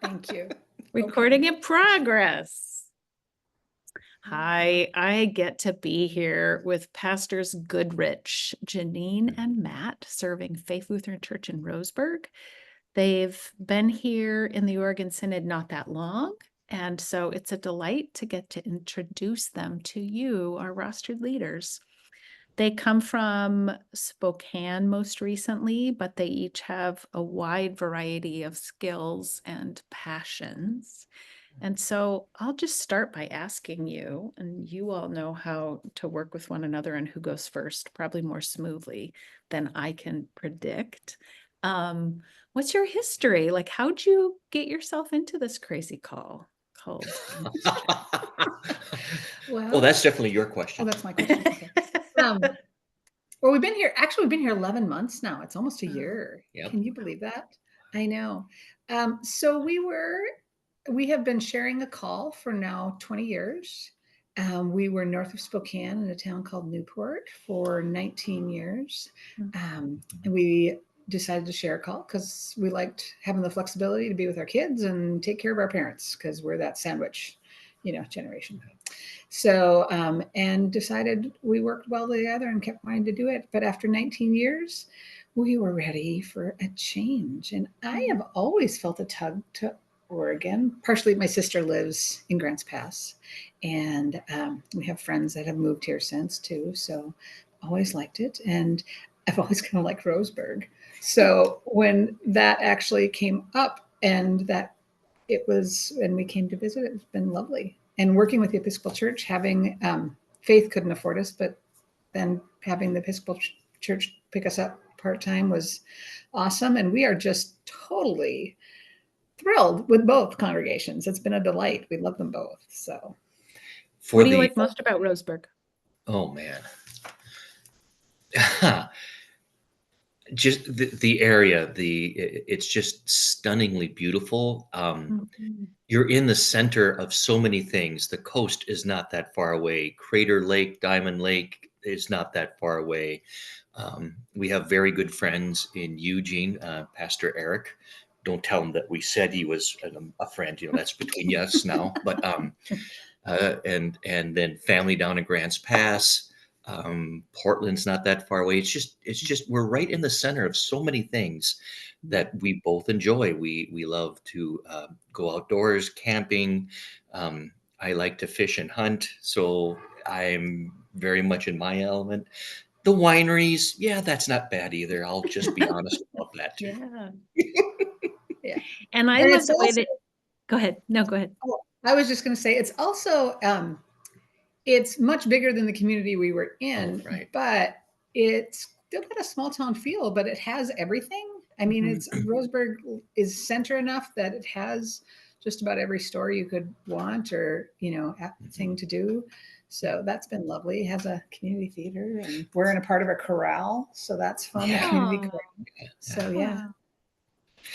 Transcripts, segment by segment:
Thank you. Recording in progress. Hi, I get to be here with Pastors Goodrich, Janine, and Matt, serving Faith Lutheran Church in Roseburg. They've been here in the Oregon Synod not that long, and so it's a delight to get to introduce them to you, our rostered leaders. They come from Spokane most recently, but they each have a wide variety of skills and passions. And so I'll just start by asking you, and you all know how to work with one another and who goes first, probably more smoothly than I can predict. What's your history? Like, how'd you get yourself into this crazy called ministry? Well, that's definitely your Oh, question. that's my question. Okay. Well, we've been here 11 months now. It's almost a year. Yep. Can you believe that? I know. So we have been sharing a call for now 20 years. We were north of Spokane in a town called Newport for 19 years. And we decided to share a call because we liked having the flexibility to be with our kids and take care of our parents because we're that sandwich, generation. So, and decided we worked well together and kept wanting to do it. But after 19 years, we were ready for a change. And I have always felt a tug to Oregon. Partially, my sister lives in Grants Pass, and we have friends that have moved here since too. So, always liked it. And I've always kind of liked Roseburg. So, when that actually came up and that and we came to visit, it's been lovely. And working with the Episcopal Church, having Faith couldn't afford us, but then having the Episcopal Church pick us up part-time was awesome. And we are just totally thrilled with both congregations. It's been a delight. We love them both. So what do you like most about Roseburg? Oh, man. Just the area, it's just stunningly beautiful. You're in the center of so many things. The coast is not that far away. Crater Lake, Diamond Lake is not that far away. We have very good friends in Eugene, Pastor Eric. Don't tell him that we said he was a friend. That's between us now. But and then family down in Grants Pass. Portland's not that far away. It's just we're right in the center of so many things that we both enjoy. We love to go outdoors, camping. I like to fish and hunt, so I'm very much in my element. The wineries, yeah, that's not bad either. I'll just be honest about that too. Yeah. And I love the way that. Go ahead. No, go ahead. Oh, I was just going to say it's also it's much bigger than the community we were in, right. But it's still got a small town feel, but it has everything. I mean, it's Roseburg is center enough that it has just about every store you could want or, thing to do. So that's been lovely. It has a community theater and we're in a part of a corral. So that's fun. Yeah. The community corral. So, yeah.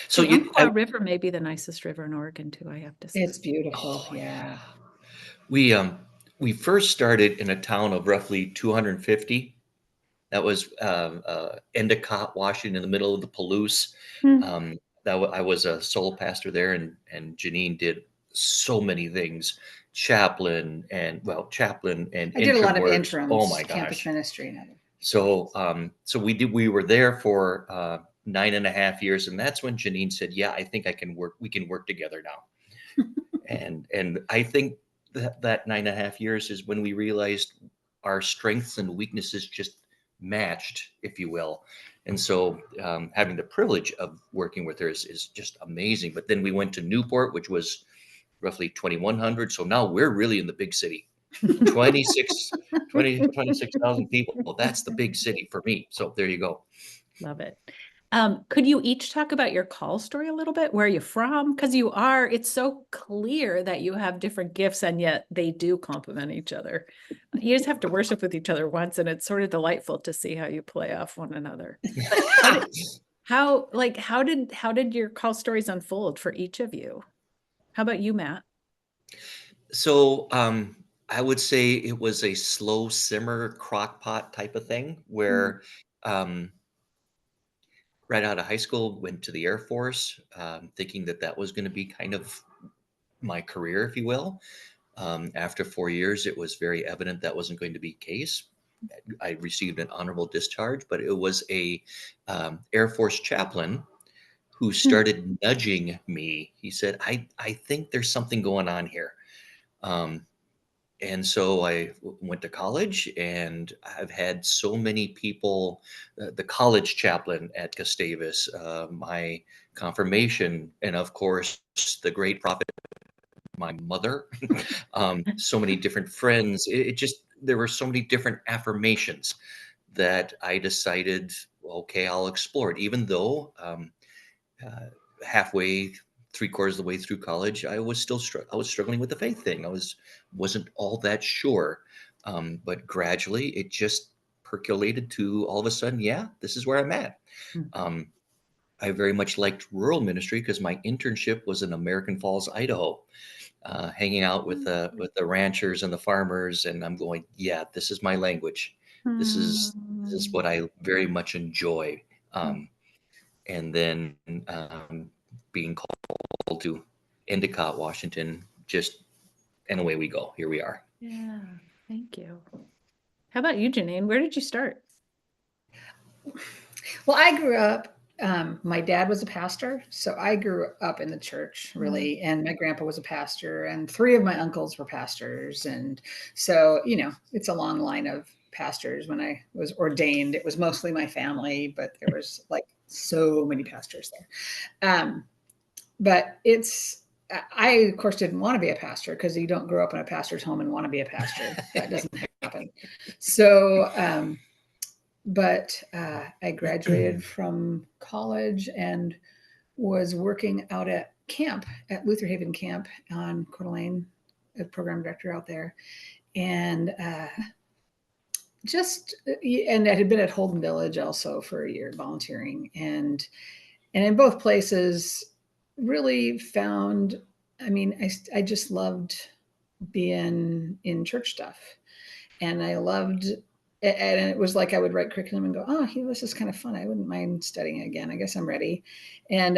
So the Umpqua River may be the nicest river in Oregon too, I have to say. It's beautiful. Oh, yeah. We first started in a town of roughly 250. That was Endicott, Washington, in the middle of the Palouse. I was a sole pastor there, and Janine did so many things. Chaplain and I did a lot of interims. Oh my gosh, campus ministry and other. So we were there for 9.5 years, and that's when Janine said, "Yeah, I think we can work together now." and I think that 9.5 years is when we realized our strengths and weaknesses just matched, if you will. And so having the privilege of working with her is just amazing. But then we went to Newport, which was roughly 2,100. So now we're really in the big city. 26,000 people. Well, that's the big city for me. So there you go. Love it. Could you each talk about your call story a little bit? Where are you from? Because it's so clear that you have different gifts and yet they do complement each other. You just have to worship with each other once and it's sort of delightful to see how you play off one another. How did your call stories unfold for each of you? How about you, Matt? So I would say it was a slow simmer crock pot type of thing where right out of high school, went to the Air Force, thinking that that was going to be kind of my career, if you will. After 4 years, it was very evident that wasn't going to be the case. I received an honorable discharge, but it was a Air Force chaplain who started nudging me. He said, I think there's something going on here. Um, and so I went to college, and I've had so many people, the college chaplain at Gustavus, my confirmation, and of course, the great prophet, my mother, so many different friends. It just, there were so many different affirmations that I decided, okay, I'll explore it, even though uh, halfway, three-quarters of the way through college, I was still I was struggling with the faith thing. Wasn't all that sure, but gradually it just percolated to all of a sudden, yeah, this is where I'm at. Um, I very much liked rural ministry because my internship was in American Falls, Idaho, hanging out with the ranchers and the farmers, and I'm going, yeah, this is my language. This is what I very much enjoy. Um, and then being called to Endicott, Washington, just, and away we go. Here we are. Yeah, thank you. How about you, Janine? Where did you start? Well, I grew up, my dad was a pastor, so I grew up in the church, really. And my grandpa was a pastor, and three of my uncles were pastors. And so, it's a long line of pastors. When I was ordained, it was mostly my family, but there was like so many pastors there. But I, of course, didn't want to be a pastor, because you don't grow up in a pastor's home and want to be a pastor. That doesn't happen. So, but I graduated from college and was working out at camp, at Luther Haven Camp on Coeur d'Alene, a program director out there. And and I had been at Holden Village also for a year volunteering. And in both places really found, I just loved being in church stuff. And I loved, and it was like I would write curriculum and go, oh, this is kind of fun. I wouldn't mind studying again. I guess I'm ready. And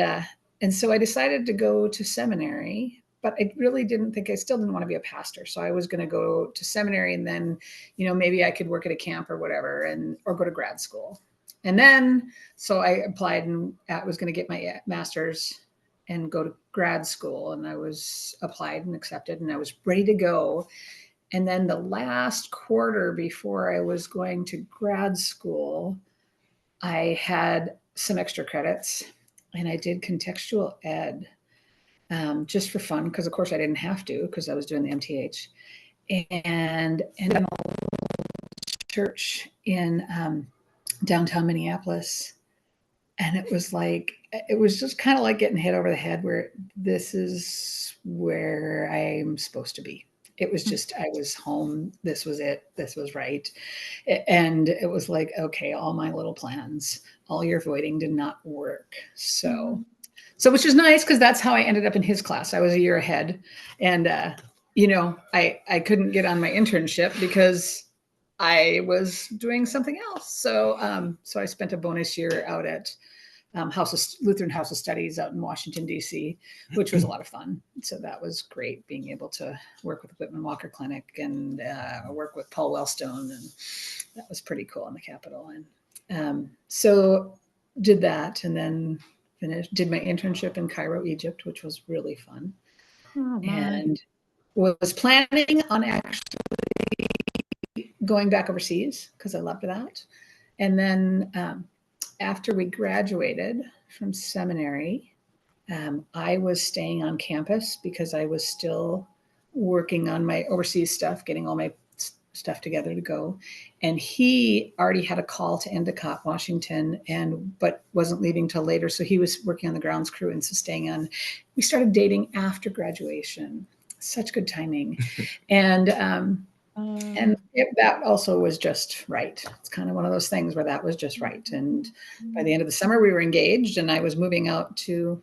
so I decided to go to seminary, but I really didn't think, I still didn't want to be a pastor. So I was going to go to seminary, and then, maybe I could work at a camp or whatever, or go to grad school. And then, so I applied and I was going to get my master's and go to grad school. And I was applied and accepted, and I was ready to go. And then the last quarter before I was going to grad school, I had some extra credits, and I did contextual ed just for fun, because of course I didn't have to, because I was doing the MTH. And in a church in downtown Minneapolis. And it was just kind of like getting hit over the head, where this is where I'm supposed to be. It was just, I was home. This was it. This was right. And it was like, okay, all my little plans, all your avoiding did not work. So which is nice, because that's how I ended up in his class. I was a year ahead. And, I couldn't get on my internship because I was doing something else. So I spent a bonus year out at Lutheran House of Studies out in Washington, D.C., which was a lot of fun. So that was great, being able to work with the Whitman Walker Clinic and work with Paul Wellstone. And that was pretty cool in the Capitol. And so did that, and then did my internship in Cairo, Egypt, which was really fun. And was planning on actually going back overseas, because I loved that. And then after we graduated from seminary, I was staying on campus because I was still working on my overseas stuff, getting all my stuff together to go. And he already had a call to Endicott, Washington, but wasn't leaving till later. So he was working on the grounds crew and so staying on. We started dating after graduation. Such good timing. And that also was just right. It's kind of one of those things where that was just right. And by the end of the summer, we were engaged, and I was moving out to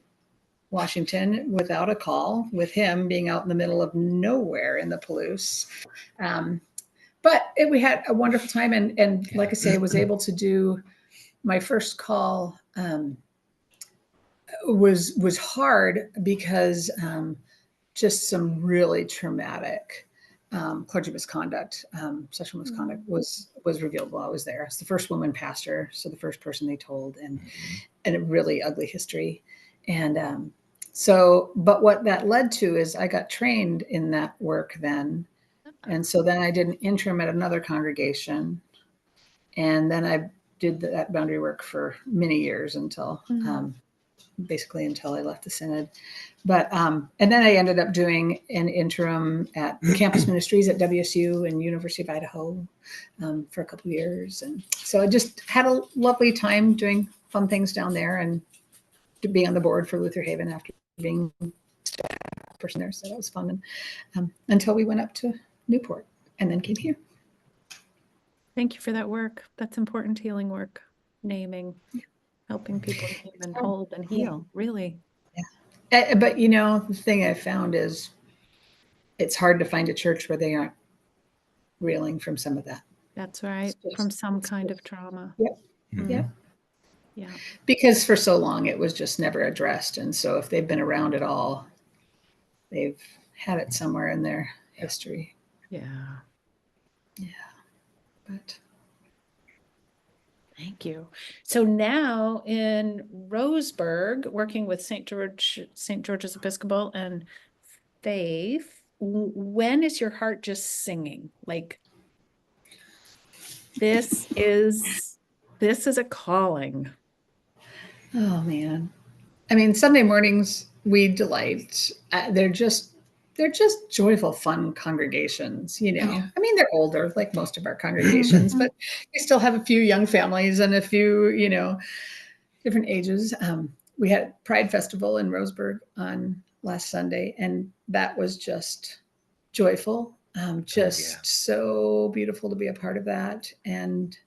Washington without a call, with him being out in the middle of nowhere in the Palouse. But we had a wonderful time. And like I say, I was able to do my first call was hard because just some really traumatic clergy misconduct, sexual misconduct was revealed while I was there. It's the first woman pastor, so the first person they told, and a really ugly history. And but what that led to is I got trained in that work then. And so then I did an interim at another congregation. And then I did that boundary work for many years until basically until I left the synod. But and then I ended up doing an interim at the campus ministries at WSU and University of Idaho for a couple of years. And so I just had a lovely time doing fun things down there and to be on the board for Luther Haven after being staff person there. So that was fun. And until we went up to Newport and then came here. Thank you for that work. That's important healing work, naming, helping people name and hold and heal, really. Yeah. But, you know, the thing I found is it's hard to find a church where they aren't reeling from some of that. That's right. From some kind of trauma. Yep. Yep. Yeah. Because for so long it was just never addressed. And so if they've been around at all, they've had it somewhere in their history. Yeah. Yeah. But thank you. So now in Roseburg, working with St. George's Episcopal and Faith, when is your heart just singing? Like, this is a calling. Oh man. I mean, Sunday mornings we delight. They're just joyful, fun congregations, you know. I mean, they're older, like most of our congregations, but we still have a few young families and a few, you know, different ages. We had Pride Festival in Roseburg on last Sunday, and that was just joyful, so beautiful to be a part of that, and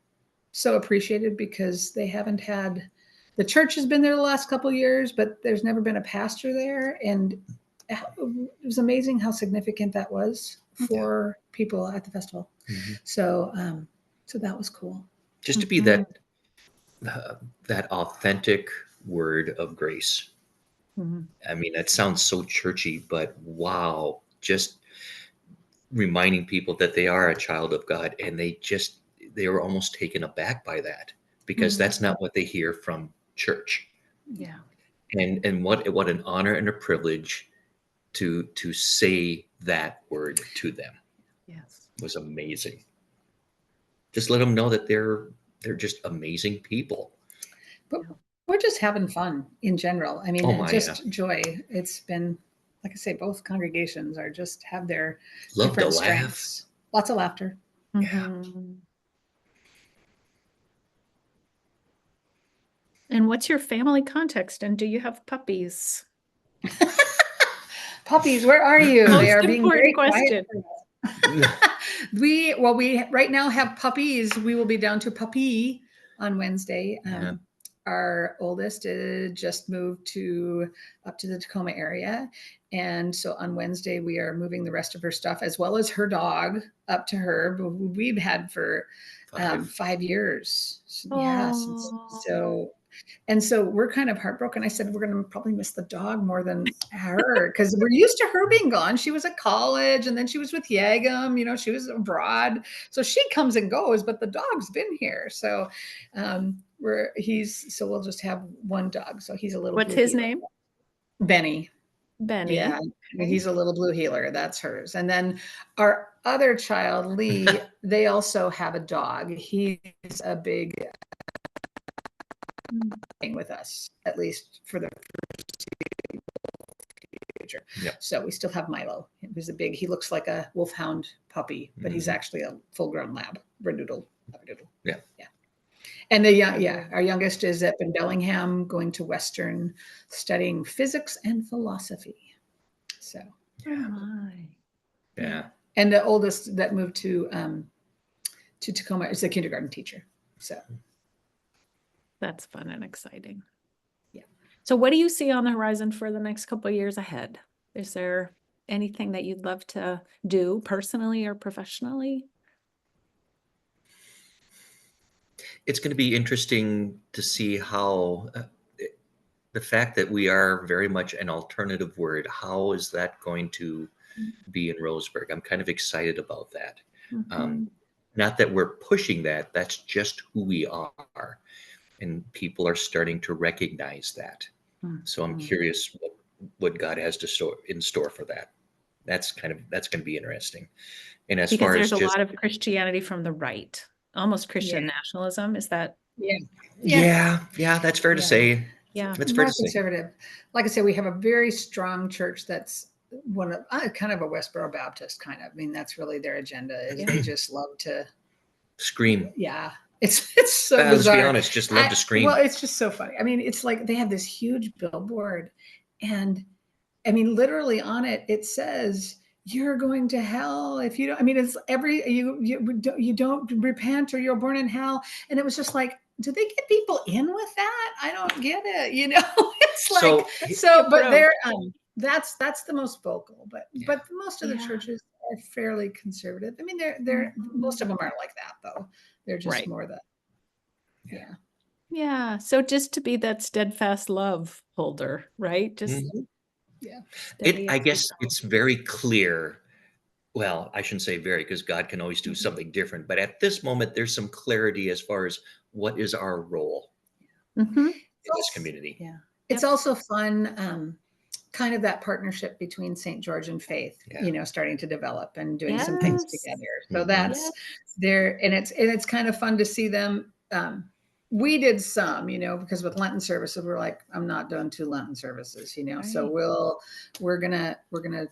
so appreciated because they haven't had. The church has been there the last couple of years, but there's never been a pastor there, and it was amazing how significant that was for people at the festival. So that was cool. Just to be that authentic word of grace. I mean, that sounds so churchy, but wow, just reminding people that they are a child of God, and they were almost taken aback by that because that's not what they hear from church. Yeah. And what an honor and a privilege to say that word to them. Yes. Was amazing. Just let them know that they're just amazing people. But we're just having fun in general. I mean, joy. It's been, like I say, both congregations are just have their different strengths. Lots of laughter. Yeah. And what's your family context? And do you have puppies? Puppies, where are you? Most they are being very question. Quiet. we right now have puppies. We will be down to puppy on Wednesday. Our oldest just moved up to the Tacoma area. And so on Wednesday, we are moving the rest of her stuff as well as her dog up to her. But we've had for 5 years. So we're kind of heartbroken. I said, we're going to probably miss the dog more than her because we're used to her being gone. She was at college and then she was with Yagam, you know, she was abroad. So she comes and goes, but the dog's been here. So we'll just have one dog. So he's a little. What's his name? Benny. Yeah. Okay. He's a little blue heeler. That's hers. And then our other child, Lee, they also have a dog. He's a big thing with us, at least for the future. So we still have Milo. He looks like a wolfhound puppy, but he's actually a full-grown lab, Labradoodle. Yeah. And our youngest is up in Bellingham, going to Western, studying physics and philosophy. So yeah. And the oldest that moved to Tacoma is the kindergarten teacher. So that's fun and exciting. Yeah. So what do you see on the horizon for the next couple of years ahead? Is there anything that you'd love to do personally or professionally? it's going to be interesting to see how the fact that we are very much an alternative word, how is that going to be in Roseburg? I'm kind of excited about that. Mhm. Not that we're pushing that, that's just who we are. And people are starting to recognize that. So I'm Mhm. curious what God has in store for that. That's going to be interesting. And as Because far as there's a just, lot of Christianity from the right, almost Christian Yeah. nationalism. Is that? Yeah. Yeah. yeah, that's fair to Yeah. say. Yeah. That's fair More to say. conservative. Like I said, we have a very strong church that's one of kind of a Westboro Baptist kind of. I mean, that's really their agenda is Yeah. they just love to, Scream. yeah. It's so Let's be bizarre. honest, just love to scream. Well, it's just so funny. I mean, it's like they have this huge billboard, and I mean, literally on it, it says, "You're going to hell if you don't." I mean, it's you don't repent or you're born in hell. And it was just like, do they get people in with that? I don't get it. It's like so. But they're that's the most vocal. But most of the Yeah. churches are fairly conservative. I mean, they're most of them aren't like that though. They're just Right. more the yeah. Yeah. So just to be that steadfast love holder, right? Just Yeah. steady I as guess you go. it's very clear. Well, I shouldn't say very, because God can always do something different. But at this moment, there's some clarity as far as what is our role Mhm. in this community. Yeah. It's also fun, kind of that partnership between St. George and Faith, Yeah. starting to develop and doing some things Yes. together. So Mhm. that's there, and it's kind of fun to see them. We did some, because with Lenten services, we're like, I'm not doing 2 Lenten services, so Right. we're gonna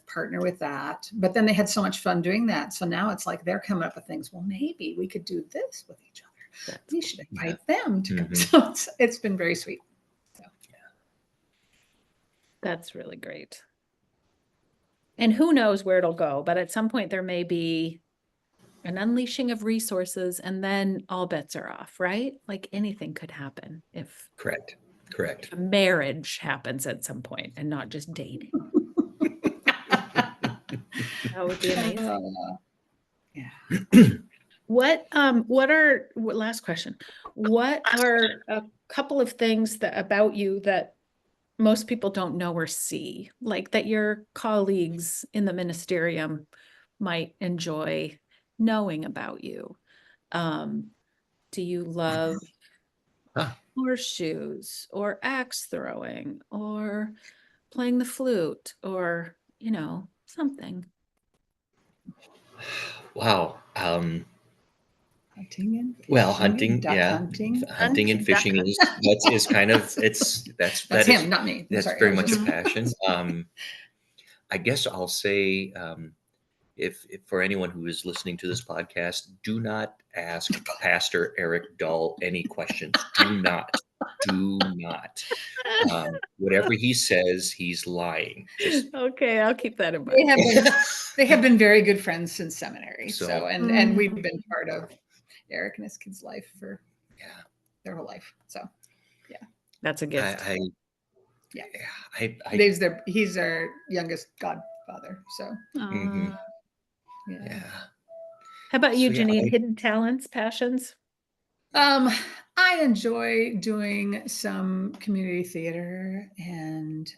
partner with that. But then they had so much fun doing that. So now it's like they're coming up with things. Well, maybe we could do this with each other. That's We should invite them to come. Mhm. So it's been very sweet. That's really great. And who knows where it'll go, but at some point there may be an unleashing of resources and then all bets are off, right? Like anything could happen if Correct. a marriage happens at some point and not just dating. That would be amazing. Yeah. Last question. What are a couple of things about you that most people don't know or see, like that your colleagues in the ministerium might enjoy knowing about you? Do you love horseshoes or axe throwing or playing the flute or, something? Wow. Hunting and Well, fishing and hunting, duck yeah, hunting. hunting and fishing is kind of That's that him, is not me. I'm that's sorry. I very was much a just passion. I guess I'll say, if for anyone who is listening to this podcast, do not ask Pastor Eric Dahl any questions. Do not. Whatever he says, he's lying. Just Okay, I'll keep that in mind. they have been very good friends since seminary. So- So and we've been part of Eric and his kids' life for their whole life. So That's a gift. he's our youngest godfather. So Mhm. yeah. How about you, So, yeah, Janine? Hidden talents, passions? I enjoy doing some community theater and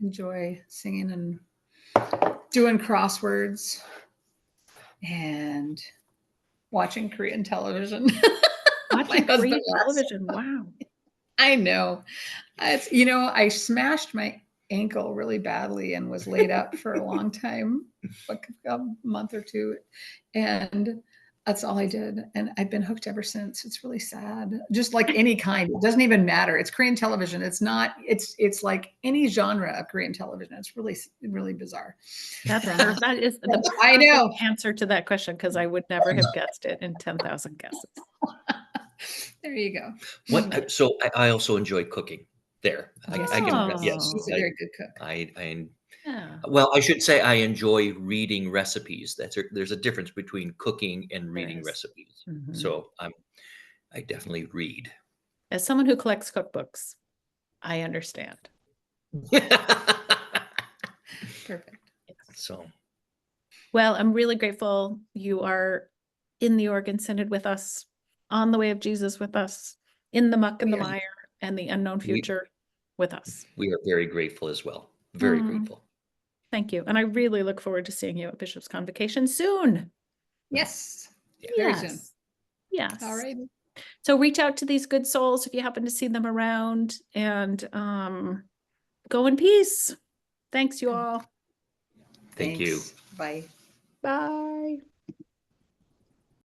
enjoy singing and doing crosswords and watching Korean television. Watching Korean television. Wow. I know. I smashed my ankle really badly and was laid up for a long time, like a month or two. And that's all I did. And I've been hooked ever since. It's really sad. Just like any kind, it doesn't even matter. It's Korean television. It's not, it's like any genre of Korean television. It's really, really bizarre. That is the I know. answer to that question, because I would never have guessed it in 10,000 guesses. There you go. So I also enjoy cooking. There, I can. Yes, He's a very good cook. Well, I should say I enjoy reading recipes. There's a difference between cooking and reading recipes. So I definitely read. As someone who collects cookbooks, I understand. Perfect. So, well, I'm really grateful you are in the Oregon Synod with us on the way of Jesus with us, in the muck and the We are. mire and the unknown future with us. We are very grateful as well. Very grateful. Thank you. And I really look forward to seeing you at Bishop's Convocation soon. Yes. Yeah. Very soon. Yes. Yes. All right. So reach out to these good souls if you happen to see them around, and go in peace. Thanks, you all. Thank you. Thanks. Bye. Bye.